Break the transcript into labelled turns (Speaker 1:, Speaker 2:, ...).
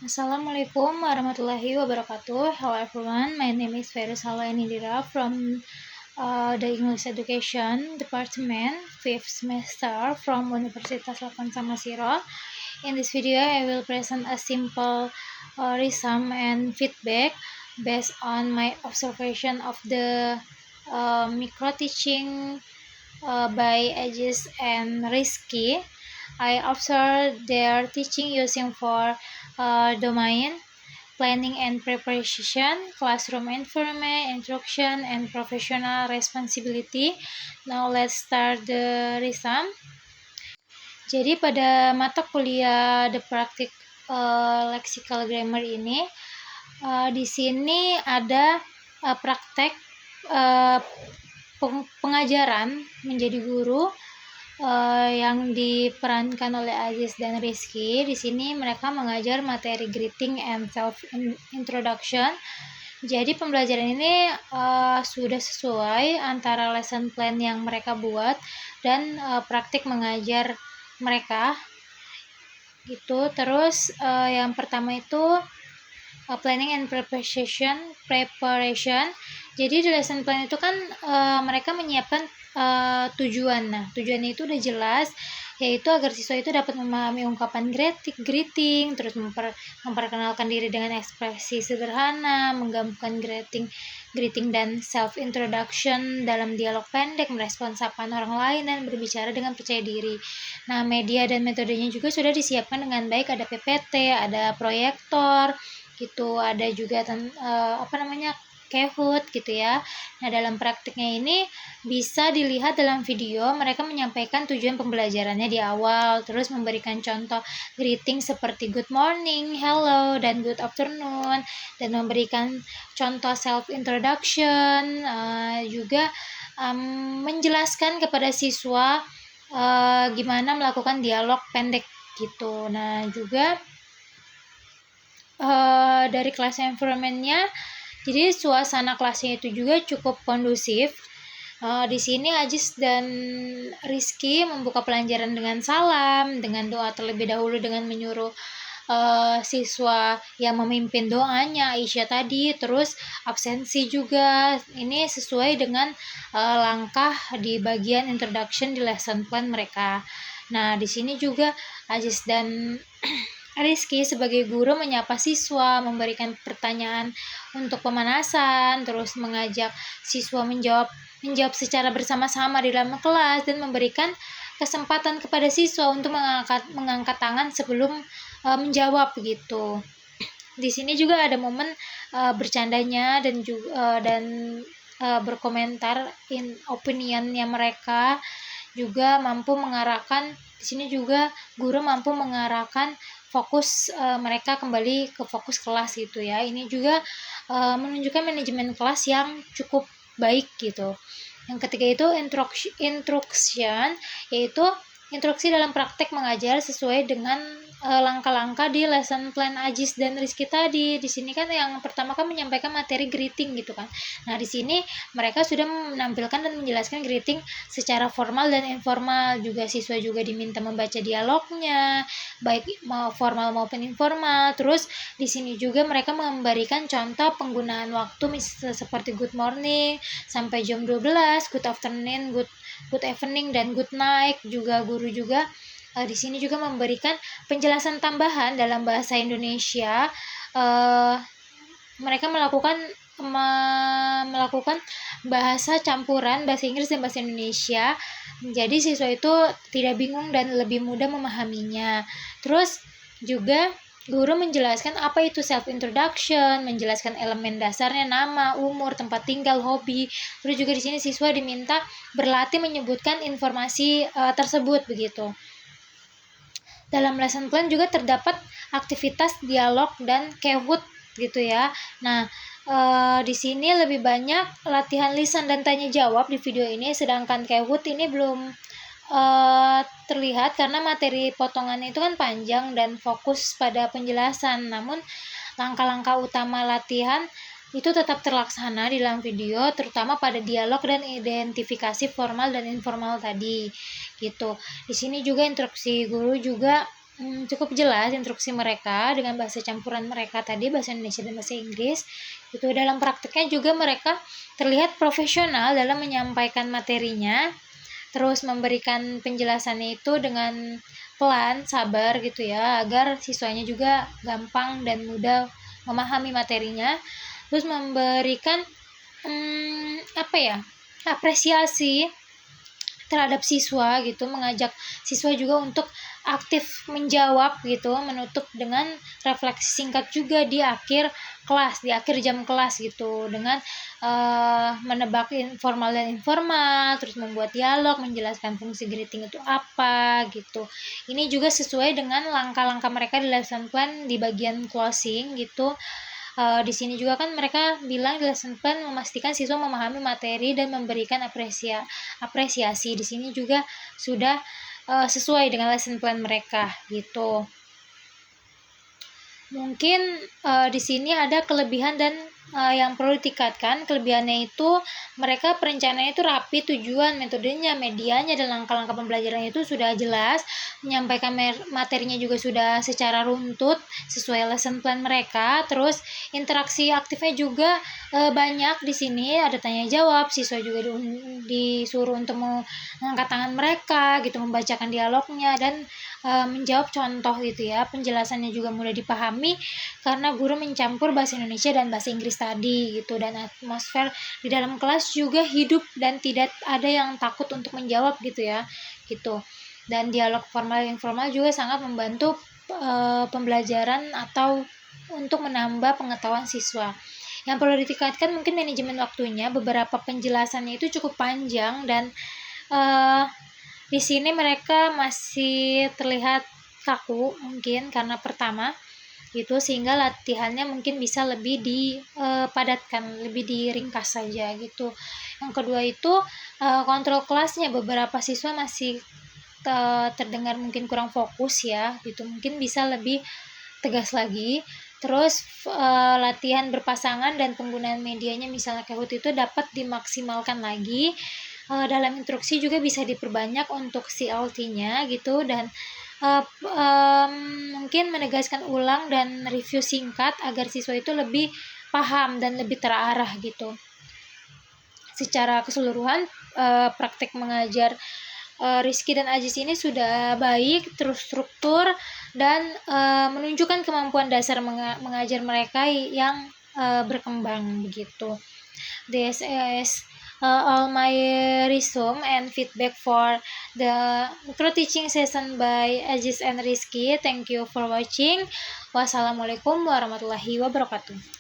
Speaker 1: Assalamualaikum warahmatullahi wabarakatuh. Hello everyone, my name is Feris Halwainindira from the English Education Department, 5th semester from Universitas Lapan Samasiro. In this video, I will present a simple resume and feedback based on my observation of the micro teaching by Aegis and Rizky. I observed their teaching using for domain, planning and preparation, classroom environment, instruction, and professional responsibility. Now let's start the resume. Jadi pada mata kuliah The Practice Lexical Grammar ini, di sini ada praktek pengajaran menjadi guru yang diperankan oleh Aziz dan Rizky. Di sini mereka mengajar materi greeting and self introduction. Jadi pembelajaran ini sudah sesuai antara lesson plan yang mereka buat dan praktik mengajar mereka gitu. Terus yang pertama itu planning and preparation. Jadi di lesson plan itu kan mereka menyiapkan tujuan. Nah, tujuannya itu udah jelas, yaitu agar siswa itu dapat memahami ungkapan greeting, terus memperkenalkan diri dengan ekspresi sederhana, menggabungkan greeting dan self introduction dalam dialog pendek, merespons sapaan orang lain dan berbicara dengan percaya diri. Nah, media dan metodenya juga sudah disiapkan dengan baik, ada PPT, ada proyektor gitu, ada juga Kahoot gitu ya. Nah, dalam praktiknya ini bisa dilihat dalam video, mereka menyampaikan tujuan pembelajarannya di awal, terus memberikan contoh greeting seperti good morning, hello, dan good afternoon, dan memberikan contoh self introduction, juga menjelaskan kepada siswa gimana melakukan dialog pendek gitu. Nah, juga dari kelas environment-nya, jadi suasana kelasnya itu juga cukup kondusif. Di sini Aziz dan Rizky membuka pelajaran dengan salam, dengan doa terlebih dahulu dengan menyuruh siswa yang memimpin doanya, Aisyah tadi, terus absensi juga. Ini sesuai dengan langkah di bagian introduction di lesson plan mereka. Nah, di sini juga Aziz dan Rizky sebagai guru menyapa siswa, memberikan pertanyaan untuk pemanasan, terus mengajak siswa menjawab secara bersama-sama di dalam kelas dan memberikan kesempatan kepada siswa untuk mengangkat tangan sebelum menjawab begitu. Di sini juga ada momen bercandanya dan juga berkomentar opinionnya mereka, juga mampu mengarahkan. Di sini juga guru mampu mengarahkan fokus mereka kembali ke fokus kelas gitu ya. Ini juga menunjukkan manajemen kelas yang cukup baik gitu. Yang ketiga itu instruction, yaitu instruksi dalam praktek mengajar sesuai dengan langkah-langkah di lesson plan Aziz dan Rizky tadi. Di sini kan yang pertama kan menyampaikan materi greeting gitu kan. Nah, di sini mereka sudah menampilkan dan menjelaskan greeting secara formal dan informal. Juga siswa juga diminta membaca dialognya, baik formal maupun informal. Terus di sini juga mereka memberikan contoh penggunaan waktu seperti good morning sampai jam 12, good afternoon, good evening, dan good night. Juga guru juga di sini juga memberikan penjelasan tambahan dalam bahasa Indonesia. Mereka melakukan bahasa campuran bahasa Inggris dan bahasa Indonesia. Jadi siswa itu tidak bingung dan lebih mudah memahaminya. Terus juga guru menjelaskan apa itu self introduction, menjelaskan elemen dasarnya, nama, umur, tempat tinggal, hobi. Terus juga di sini siswa diminta berlatih menyebutkan informasi tersebut begitu. Dalam lesson plan juga terdapat aktivitas dialog dan Kahoot gitu ya. Nah, di sini lebih banyak latihan lisan dan tanya jawab di video ini, sedangkan Kahoot ini belum terlihat karena materi potongannya itu kan panjang dan fokus pada penjelasan. Namun langkah-langkah utama latihan itu tetap terlaksana di dalam video, terutama pada dialog dan identifikasi formal dan informal tadi gitu. Di sini juga instruksi guru juga cukup jelas instruksi mereka dengan bahasa campuran mereka tadi, bahasa Indonesia dan bahasa Inggris. Itu dalam prakteknya juga mereka terlihat profesional dalam menyampaikan materinya, terus memberikan penjelasannya itu dengan pelan, sabar gitu ya, agar siswanya juga gampang dan mudah memahami materinya. Terus memberikan apresiasi terhadap siswa gitu, mengajak siswa juga untuk aktif menjawab gitu, menutup dengan refleksi singkat juga di akhir kelas, di akhir jam kelas gitu, dengan menebak formal dan informal, terus membuat dialog, menjelaskan fungsi greeting itu apa gitu. Ini juga sesuai dengan langkah-langkah mereka di lesson plan di bagian closing gitu. Di sini juga kan mereka bilang di lesson plan memastikan siswa memahami materi dan memberikan apresiasi. Di sini juga sudah sesuai dengan lesson plan mereka gitu. Mungkin di sini ada kelebihan dan yang perlu ditingkatkan. Kelebihannya itu mereka perencanaannya itu rapi, tujuan, metodenya, medianya, dan langkah-langkah pembelajarannya itu sudah jelas, menyampaikan materinya juga sudah secara runtut sesuai lesson plan mereka. Terus interaksi aktifnya juga banyak di sini, ada tanya jawab, siswa juga disuruh untuk mengangkat tangan mereka gitu, membacakan dialognya dan menjawab contoh gitu ya. Penjelasannya juga mudah dipahami karena guru mencampur bahasa Indonesia dan bahasa Inggris tadi gitu, dan atmosfer di dalam kelas juga hidup dan tidak ada yang takut untuk menjawab gitu ya gitu. Dan dialog formal dan informal juga sangat membantu pembelajaran atau untuk menambah pengetahuan siswa. Yang perlu ditingkatkan mungkin manajemen waktunya. Beberapa penjelasannya itu cukup panjang dan di sini mereka masih terlihat kaku mungkin karena pertama gitu, sehingga latihannya mungkin bisa lebih dipadatkan, lebih diringkas saja gitu. Yang kedua itu kontrol kelasnya, beberapa siswa masih terdengar mungkin kurang fokus ya gitu, mungkin bisa lebih tegas lagi. Terus latihan berpasangan dan penggunaan medianya misalnya Kahoot itu dapat dimaksimalkan lagi. Dalam instruksi juga bisa diperbanyak untuk CLT-nya gitu, dan mungkin menegaskan ulang dan review singkat agar siswa itu lebih paham dan lebih terarah gitu. Secara keseluruhan praktek mengajar Rizky dan Ajis ini sudah baik, terstruktur, dan menunjukkan kemampuan dasar mengajar mereka yang berkembang begitu. This is all my resume and feedback for the micro teaching session by Ajis and Rizky. Thank you for watching. Wassalamualaikum warahmatullahi wabarakatuh.